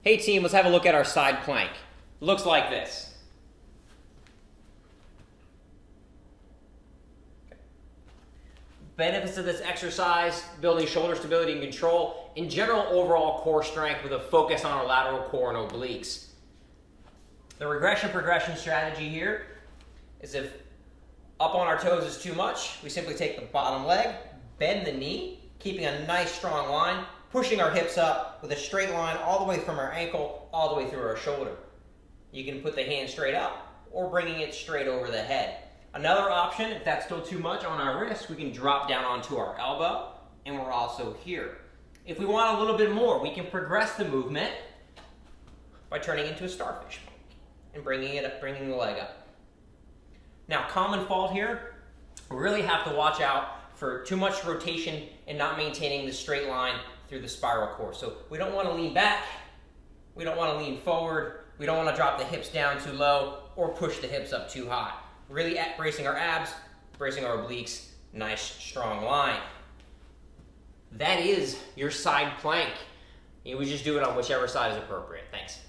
Hey team, let's have a look at our side plank. Looks like this. Benefits of this exercise: building shoulder stability and control, in general overall core strength with a focus on our lateral core and obliques. The regression progression strategy here is if up on our toes is too much, we simply take the bottom leg, bend the knee, keeping a nice strong line, pushing our hips up with a straight line all the way from our ankle, all the way through our shoulder. You can put the hand straight up or bringing it straight over the head. Another option, if that's still too much on our wrist, we can drop down onto our elbow, and we're also here. If we want a little bit more, we can progress the movement by turning into a starfish and bringing the leg up. Now, common fault here, we really have to watch out for too much rotation and not maintaining the straight line through the spiral core. So we don't want to lean back, we don't want to lean forward, we don't want to drop the hips down too low or push the hips up too high. Really bracing our abs, bracing our obliques, nice strong line. That is your side plank. We just do it on whichever side is appropriate. Thanks.